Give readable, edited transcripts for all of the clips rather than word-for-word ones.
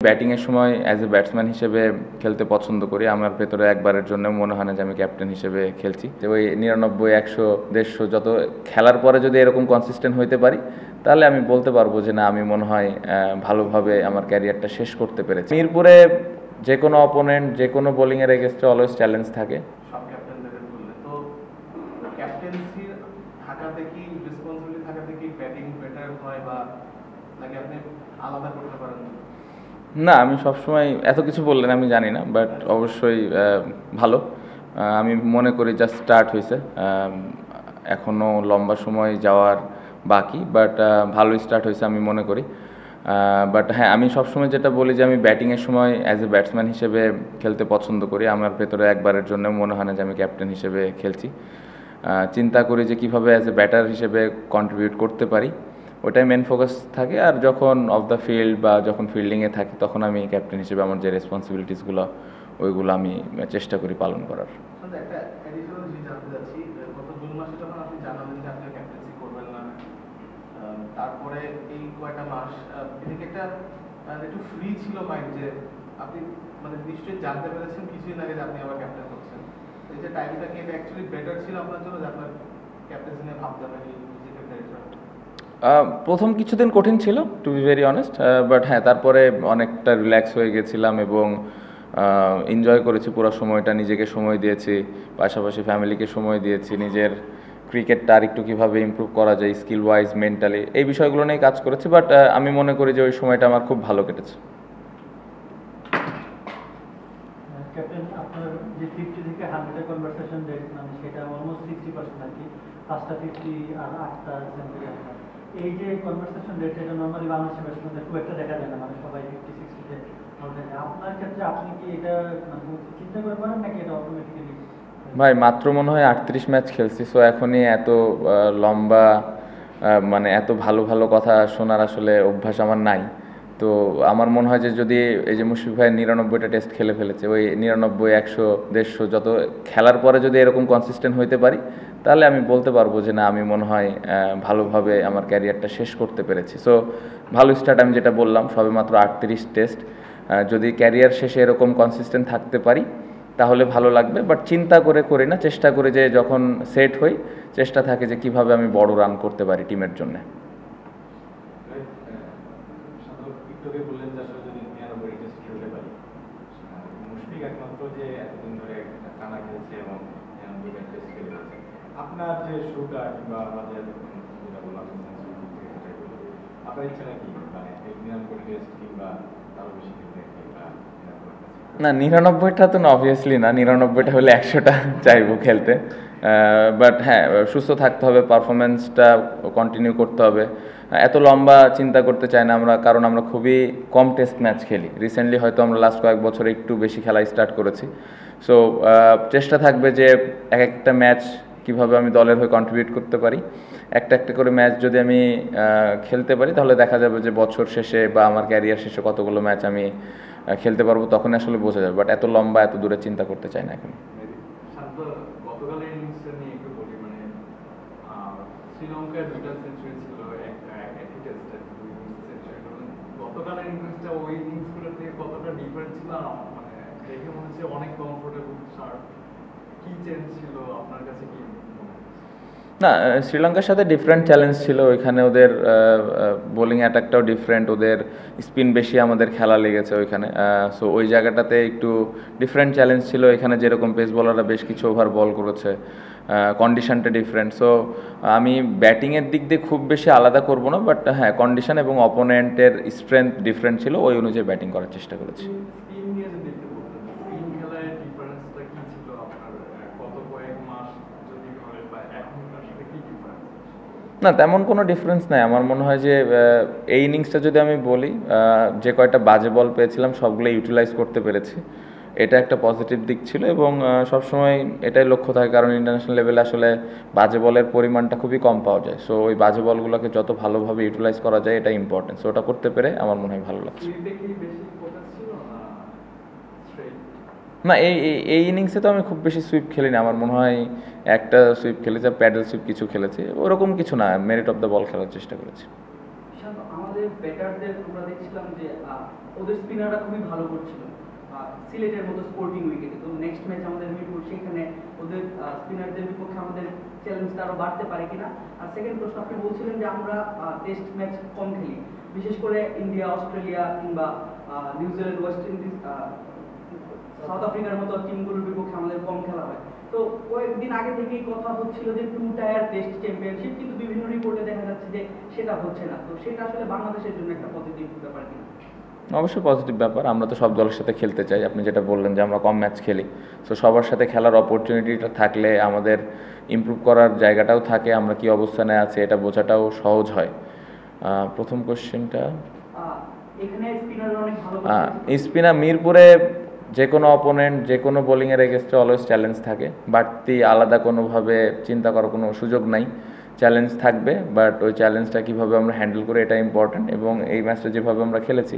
ব্যাটিংয়ের সময় as a batsman হিসেবে খেলতে পছন্দ করি। আমার ভেতরে একবারের জন্য মনে হয় না যে আমি ক্যাপ্টেন হিসেবে খেলছি। তো ওই 99, 100, 150 যত খেলার পরে যদি এরকম কনসিস্টেন্ট হইতে পারি, তাহলে আমি বলতে পারবো যে না, আমি মনে হয় ভালোভাবে আমার ক্যারিয়ারটা শেষ করতে পেরেছি। মিরপুরে যে কোনো অপোনেন্ট, যে কোনো বোলিংয়ের এগেনস্টে অলওয়েজ চ্যালেঞ্জ থাকে। সব ক্যাপ্টেনদের বললে তো ক্যাপ্টেন্সির থাকাতে কি রেসপন্সিবিলিটি থাকাতে কি ব্যাটিং বেটার হয় বা নাকি আপনি আলাদা করতে পারেন? না, আমি সবসময় এত কিছু বললেন আমি জানি না, বাট অবশ্যই ভালো। আমি মনে করি জাস্ট স্টার্ট হয়েছে, এখনও লম্বা সময় যাওয়ার বাকি, বাট ভালোই স্টার্ট হয়েছে আমি মনে করি। বাট হ্যাঁ, আমি সবসময় যেটা বলি যে আমি ব্যাটিংয়ের সময় অ্যাজ এ ব্যাটসম্যান হিসেবে খেলতে পছন্দ করি। আমার ভেতরে একবারের জন্য মনে হয় না যে আমি ক্যাপ্টেন হিসেবে খেলছি। চিন্তা করি যে কীভাবে অ্যাজ এ ব্যাটার হিসেবে কন্ট্রিবিউট করতে পারি, ওটাই মেন ফোকাস থাকে। আর যখন অফ দ্য ফিল্ড বা যখন ফিল্ডিংয়ে থাকি, তখন আমি ক্যাপ্টেন হিসেবে আমার যে রেসপন্সিবিলিটিসগুলো ওইগুলো আমি চেষ্টা করি পালন করার। একটা অ্যাডিশনাল জিনিস জানতে চাচ্ছি, গত জুন মাসে যখন আপনি জানালেন যে আপনি ক্যাপ্টেন্সি করবেন না, তারপরে এই কয়টা মাস এদিকে একটা একটু ফ্রি ছিল মাইন্ড, যে আপনি মানে নিশ্চয়ই জানতে পেরেছেন কিছুদিন আগে যে আপনি আবার ক্যাপ্টেন হচ্ছেন। এই যে টাইমটা কি অ্যাকচুয়ালি বেটার ছিল আপনার জন্য, যে আপনার ক্যাপ্টেন্সি নিয়ে ভাবতে পারেন নিজেকে বেটার? প্রথম কিছুদিন কঠিন ছিল, to be very honest, but হ্যাঁ, তারপরে অনেকটা রিল্যাক্স হয়ে গেছিলাম এবং এনজয় করেছি পুরো সময়টা। নিজেকে সময় দিয়েছি, পাশাপাশি ফ্যামিলিকে সময় দিয়েছি, নিজের ক্রিকেটটা আর একটু কীভাবে ইমপ্রুভ করা যায় স্কিল ওয়াইজ, মেন্টালি, এই বিষয়গুলো নিয়ে কাজ করেছি। বাট আমি মনে করি যে ওই সময়টা আমার খুব ভালো কেটেছে। ক্যাপ্টেন, আপনার যে 50 থেকে 100 কনভারসেশন রেট, মানে সেটা অলমোস্ট 60% আর কি, 5টা 50 আর 8টা সেঞ্চুরি আপনার। এই যে কনভারসেশন রেট, এটা নর্মালি বাংলাদেশের ব্যাটসম্যানদের খুব একটা দেখা যায় না, মানে সবাই 50-60-তে আউট হয়ে যায়। আপনার ক্ষেত্রে আপনি কি এটা চিন্তা করে পারেন নাকি এটা অটোমেটিক্যালি? ভাই, মাত্র মনে হয় 38 ম্যাচ খেলছি, সো এখনই এত লম্বা মানে এত ভালো ভালো কথা শোনার আসলে অভ্যাস আমার নাই। তো আমার মনে হয় যে যদি এই যে মুশফিক ভাই 99টা টেস্ট খেলে ফেলেছে, ওই 99, 100, 150 যত খেলার পরে যদি এরকম কনসিস্টেন্ট হইতে পারি, তাহলে আমি বলতে পারবো যে না, আমি মনে হয় ভালোভাবে আমার ক্যারিয়ারটা শেষ করতে পেরেছি। সো ভালো স্টার্ট, আমি যেটা বললাম, সবে মাত্র 38 টেস্ট। যদি ক্যারিয়ার শেষে এরকম কনসিস্টেন্ট থাকতে পারি তাহলে ভালো লাগবে। বাট চিন্তা করে করি না, চেষ্টা করি যে যখন সেট হই, চেষ্টা থাকে যে কিভাবে আমি বড় রান করতে পারি টিমের জন্য। আপনার যে শুটা কিংবা আমাদের যেটা বললাম আপনার ইচ্ছা নাকি মানে 99 টেস্ট কিংবা তারও বেশি খেলতে কিংবা না, 99টা তো না, অবভিয়াসলি না। 99টা হলে 100টা চাইবো খেলতে। বাট হ্যাঁ, সুস্থ থাকতে হবে, পারফরমেন্সটা কন্টিনিউ করতে হবে। এত লম্বা চিন্তা করতে চাই না আমরা, কারণ আমরা খুবই কম টেস্ট ম্যাচ খেলি। রিসেন্টলি হয়তো আমরা লাস্ট কয়েক বছরে একটু বেশি খেলা স্টার্ট করেছি। সো চেষ্টা থাকবে যে এক একটা ম্যাচ কীভাবে আমি দলের হয়ে কন্ট্রিবিউট করতে পারি। একটা একটা করে ম্যাচ যদি আমি খেলতে পারি, তাহলে দেখা যাবে যে বছর শেষে বা আমার ক্যারিয়ার শেষে কতগুলো ম্যাচ আমি খেলতে পারবো, তখন আসলে বোঝা যাবে। বাট এত লম্বা, এত দূরে চিন্তা করতে চাই না এখন। গতকালের ইনিংসটা নিয়ে একটু বলি, মানে শ্রীলঙ্কার 2টা সেঞ্চুরি ছিল একই টেস্টে, 2 সেঞ্চুরি। গতকালের ইনিংসটা ওই ইনিংসগুলোর থেকে কতটা ডিফারেন্ট ছিল, মানে দেখে মনে হচ্ছে অনেক কমফোর্টেবল শার্প। কি চেঞ্জ ছিল আপনার কাছে, কি? না, শ্রীলঙ্কার সাথে ডিফারেন্ট চ্যালেঞ্জ ছিল। ওইখানে ওদের বোলিং অ্যাটাকটাও ডিফারেন্ট, ওদের স্পিন বেশি, আমাদের খেলা লেগেছে ওইখানে। সো ওই জায়গাটাতে একটু ডিফারেন্ট চ্যালেঞ্জ ছিল। এখানে যেরকম পেস বলাররা বেশ কিছু ওভার বল করেছে, কন্ডিশনটা ডিফারেন্ট। সো আমি ব্যাটিংয়ের দিক দিয়ে খুব বেশি আলাদা করব না, বাট হ্যাঁ, কন্ডিশন এবং অপোনেন্টের স্ট্রেংথ ডিফারেন্ট ছিল, ওই অনুযায়ী ব্যাটিং করার চেষ্টা করেছি। না, তেমন কোনো ডিফারেন্স নাই। আমার মনে হয় যে এই ইনিংসটা যদি আমি বলি, যে কয়টা বাজে বল পেয়েছিলাম সবগুলো ইউটিলাইজ করতে পেরেছি, এটা একটা পজিটিভ দিক ছিল। এবং সবসময় এটাই লক্ষ্য থাকে, কারণ ইন্টারন্যাশনাল লেভেলে আসলে বাজে বলের পরিমাণটা খুবই কম পাওয়া যায়। সো ওই বাজে বলগুলোকে যত ভালোভাবে ইউটিলাইজ করা যায়, এটা ইম্পর্টেন্ট। সো ওটা করতে পেরে আমার মনে হয় ভালো লাগছে। না, এই ইনিংসে তো আমি খুব বেশি সুইপ খেলিনি। আমার মনে হয় একটা সুইপ খেলেছি, প্যাডেল সুইপ কিছু খেলেছি, ওরকম কিছু না। মেরিট অফ দ্য বল খেলার চেষ্টা করেছি। আমাদের আমাদের ব্যাটারদের আমরা দেখছিলাম যে ওদের স্পিনাররা খুবই ভালো করছিল সিলেটের মতো স্পোর্টিং উইকেটে। তো নেক্সট ম্যাচ আমাদের মিরপুর, সেখানে ওদের স্পিনারদের বিপক্ষে আমাদের চ্যালেঞ্জটা আরও বাড়তে পারে কিনা। আর সেকেন্ড প্রশ্ন, আপনি বলছিলেন যে আমরা টেস্ট ম্যাচ কম খেলি, বিশেষ করে ইন্ডিয়া, অস্ট্রেলিয়া কিংবা নিউজিল্যান্ড, ওয়েস্ট ইন্ডিজ, সাউথ আফ্রিকার মতো টিমগুলোর বিপক্ষে আমাদের কম খেলা হয়। তো কয়েকদিন আগে থেকেই কথা হচ্ছিল যে 2 টায়ার টেস্ট চ্যাম্পিয়নশিপ, কিন্তু বিভিন্ন রিপোর্টে দেখা যাচ্ছে যে সেটা হচ্ছে না। তো সেটা আসলে বাংলাদেশের জন্য একটা পজিটিভ ব্যাপার কিনা? অবশ্যই পজিটিভ ব্যাপার, আমরা তো সব দলের সাথে খেলতে চাই। আপনি যেটা বললেন যে আমরা কম ম্যাচ খেলি, সো সবার সাথে খেলার অপরচুনিটিটা থাকলে আমাদের ইমপ্রুভ করার জায়গাটাও থাকে, আমরা কি অবস্থানে আছি এটা বোঝাটাও সহজ হয়। প্রথম কোশ্চেনটা, এখানে স্পিনার অনেক ভালো স্পিনার মিরপুরে যে কোনো অপোনেন্ট যে কোনো বোলিংয়ের এগেনস্টে অলওয়েজ চ্যালেঞ্জ থাকে, বাড়তি আলাদা কোনোভাবে চিন্তা করার কোনো সুযোগ নাই, চ্যালেঞ্জ থাকবে। বাট ওই চ্যালেঞ্জটা কীভাবে আমরা হ্যান্ডেল করি এটা ইম্পর্ট্যান্ট, এবং এই ম্যাচটা যেভাবে আমরা খেলেছি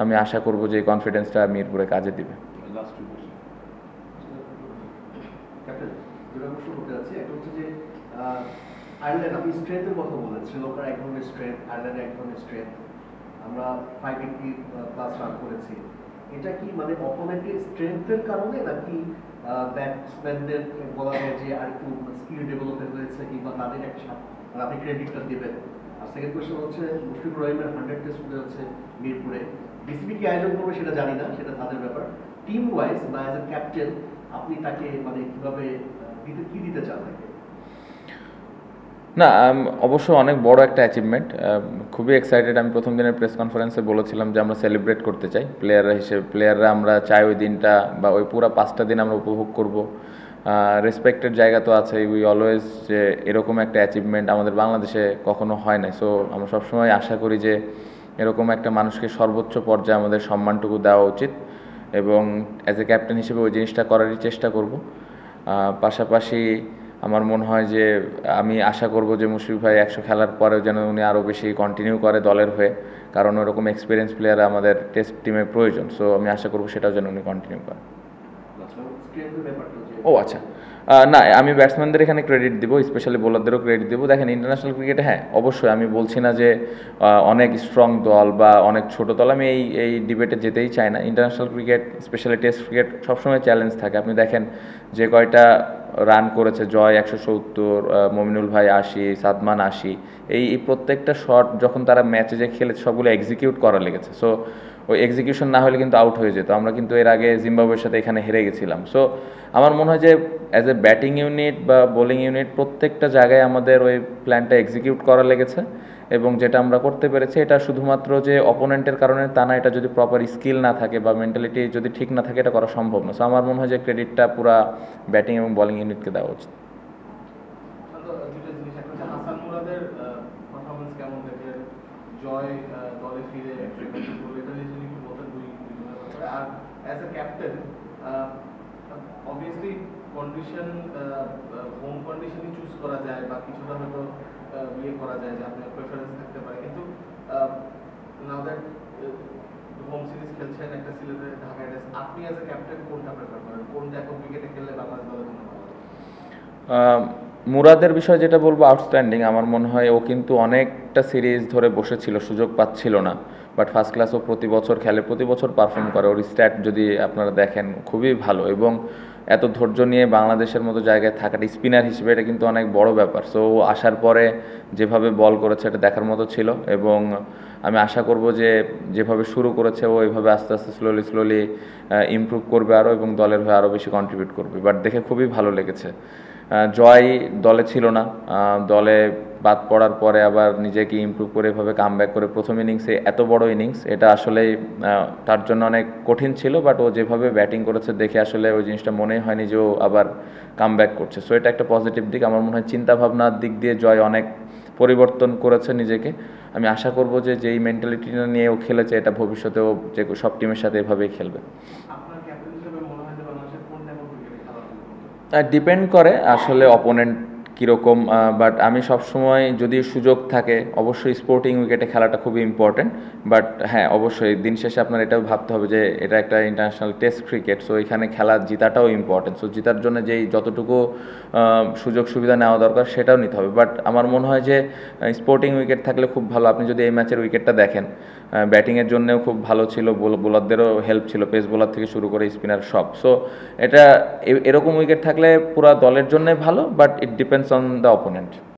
আমি আশা করব যে এই কনফিডেন্সটা মিরপুরে কাজে দিবে। লাস্ট টু কোশ্চেন ক্যাপ্টেন, যেটা প্রশ্ন করতে যাচ্ছি একটা হচ্ছে যে আয়ারল্যান্ড, আপনি স্ট্রেংথের কথা বললেন, শ্রীলঙ্কার এক ধরনের স্ট্রেংথ, আয়ারল্যান্ডের এক ধরনের স্ট্রেংথ, আমরা 580+ রান করেছি। এটা কি মানে অপোনেন্টের স্ট্রেংথের কারণে, নাকি ব্যাটসম্যানদের বলা হয় যে আর একটু স্কিল ডেভেলপমেন্ট হয়েছে, কিংবা তাদের একটা মানে আপনি ক্রেডিটটা দেবেন? আর সেকেন্ড কোয়েশ্চেন হচ্ছে, মুশফিকুর রহিমের 100 টেস্ট হতে হচ্ছে মিরপুরে, বিসিবি কি আয়োজন করবে সেটা জানি না, সেটা তাদের ব্যাপার। টিম ওয়াইজ বা অ্যাজ এ ক্যাপ্টেন আপনি তাকে মানে কিভাবে দিতে চান তাকে? না, অবশ্যই অনেক বড় একটা অ্যাচিভমেন্ট, খুবই এক্সাইটেড। আমি প্রথম দিনের প্রেস কনফারেন্সে বলেছিলাম যে আমরা সেলিব্রেট করতে চাই প্লেয়াররা আমরা চাই ওই দিনটা বা ওই পুরো 5টা দিন আমরা উপভোগ করব। রেসপেক্টেড জায়গা তো আছে, উই অলওয়েজ, যে এরকম একটা অ্যাচিভমেন্ট আমাদের বাংলাদেশে কখনো হয় না। সো আমরা সবসময় আশা করি যে এরকম একটা মানুষকে সর্বোচ্চ পর্যায়ে আমাদের সম্মানটুকু দেওয়া উচিত, এবং অ্যাজ এ ক্যাপ্টেন হিসেবে ওই জিনিসটা করারই চেষ্টা করব। পাশাপাশি আমার মনে হয় যে আমি আশা করব যে মুশফিক ভাই 100 খেলার পরেও যেন উনি আরও বেশি কন্টিনিউ করে দলের হয়ে, কারণ ওরকম এক্সপিরিয়েন্স প্লেয়ার আমাদের টেস্ট টিমে প্রয়োজন। সো আমি আশা করব সেটাও যেন উনি কন্টিনিউ করে। ও আচ্ছা, না, আমি ব্যাটসম্যানদের এখানে ক্রেডিট দিব, স্পেশালি বোলারদেরও ক্রেডিট দেবো। দেখেন, ইন্টারন্যাশনাল ক্রিকেটে হ্যাঁ অবশ্যই আমি বলছি না যে অনেক স্ট্রং দল বা অনেক ছোট দল, আমি এই ডিবেটে যেতেই চাই না। International cricket, specially test cricket, সবসময় চ্যালেঞ্জ থাকে। আপনি দেখেন যে কয়টা রান করেছে, জয় 170, মমিনুল ভাই 80, সাদমান 80, এই প্রত্যেকটা শট যখন তারা ম্যাচে যে খেলেছে সবগুলো এক্সিকিউট করা লেগেছে। সো ওই এক্সিকিউশন না হলে কিন্তু আউট হয়ে যেত। আমরা কিন্তু এর আগে জিম্বাবুয়ের সাথে এখানে হেরে গেছিলাম। সো আমার মনে হয় যে অ্যাজ এ ব্যাটিং ইউনিট বা বোলিং ইউনিট প্রত্যেকটা জায়গায় আমাদের ওই প্ল্যানটা এক্সিকিউট করা লেগেছে, এবং যেটা আমরা করতে পেরেছি এটা শুধুমাত্র যে অপোনেন্টের কারণে তা না, এটা যদি প্রপার স্কিল না থাকে বা মেন্টালিটি যদি ঠিক না থাকে এটা করা সম্ভব না। সো আমার মনে হয় যে ক্রেডিটটা পুরা ব্যাটিং এবং বোলিং ইউনিটকে দেওয়া উচিত। দুটো জিনিস, একটা হচ্ছে হাসান মুরাদের পারফরমেন্স কেমন দেখে, জয় দলে ফিরে এটা নিয়ে একটু বলতেন দুই ব্যাপারে। আর as a captain obviously condition, home কন্ডিশনই চুজ করা যায় বা কিছুটা হয়তো ইয়ে করা যায় যে আপনার প্রেফারেন্স থাকতে পারে, কিন্তু নাও দ্যাট হোম সিরিজ খেলছেন একটা সিলেটে, ঢাকা রাইডার্স, আপনি অ্যাজ এ ক্যাপ্টেন কোনটা প্রেফার করেন? কোন একক উইকেটে খেললে বাংলাদেশ দলের জন্য ভালো? মুরাদের বিষয়ে যেটা বলবো, আউটস্ট্যান্ডিং। আমার মনে হয় ও কিন্তু অনেকটা সিরিজ ধরে বসেছিল, সুযোগ পাচ্ছিল না, বাট ফার্স্ট ক্লাস ও প্রতি বছর খেলে, প্রতি বছর পারফর্ম করে। ওর স্ট্যাট যদি আপনারা দেখেন খুবই ভালো, এবং এত ধৈর্য নিয়ে বাংলাদেশের মতো জায়গায় থাকাটা স্পিনার হিসেবে এটা কিন্তু অনেক বড় ব্যাপার। সো ও আসার পরে যেভাবে বল করেছে এটা দেখার মতো ছিল, এবং আমি আশা করব যে যেভাবে শুরু করেছে ও এইভাবে আস্তে আস্তে স্লোলি ইমপ্রুভ করবে আরও, এবং দলের হয়ে আরও বেশি কন্ট্রিবিউট করবে। বাট দেখে খুবই ভালো লেগেছে। জয় দলে ছিল না, দলে বাদ পড়ার পরে আবার নিজেকে ইমপ্রুভ করে এভাবে কামব্যাক করে প্রথম ইনিংসে এত বড় ইনিংস, এটা আসলেই তার জন্য অনেক কঠিন ছিল। বাট ও যেভাবে ব্যাটিং করেছে দেখে আসলে ওই জিনিসটা মনেই হয়নি যে ও আবার কামব্যাক করছে। সো এটা একটা পজিটিভ দিক। আমার মনে হয় চিন্তাভাবনার দিক দিয়ে জয় অনেক পরিবর্তন করেছে নিজেকে। আমি আশা করব যে যেই মেন্টালিটিটা নিয়ে ও খেলেছে এটা ভবিষ্যতেও যে সব টিমের সাথে এভাবেই খেলবে। আপনার ক্যাপ্টেন হিসেবে মনে হয় যে বাংলাদেশের কোন একক উইকেটে খেলা ডিপেন্ড করে আসলে অপোনেন্ট কীরকম, বাট আমি সবসময় যদি সুযোগ থাকে অবশ্যই স্পোর্টিং উইকেটে খেলাটা খুবই ইম্পর্টেন্ট। বাট হ্যাঁ, অবশ্যই দিন শেষে আপনার এটাও ভাবতে হবে যে এটা একটা ইন্টারন্যাশনাল টেস্ট ক্রিকেট, সো এখানে খেলা জিতাটাও ইম্পর্টেন্ট। সো জিতার জন্য যেই যতটুকু সুযোগ সুবিধা নেওয়া দরকার সেটাও নিতে হবে। বাট আমার মনে হয় যে স্পোর্টিং উইকেট থাকলে খুব ভালো। আপনি যদি এই ম্যাচের উইকেটটা দেখেন, ব্যাটিংয়ের জন্যও খুব ভালো ছিল, বোলারদেরও হেল্প ছিল, পেস বোলার থেকে শুরু করে স্পিনার সব। সো এটা এরকম উইকেট থাকলে পুরো দলের জন্যই ভালো, but it depends on the opponent.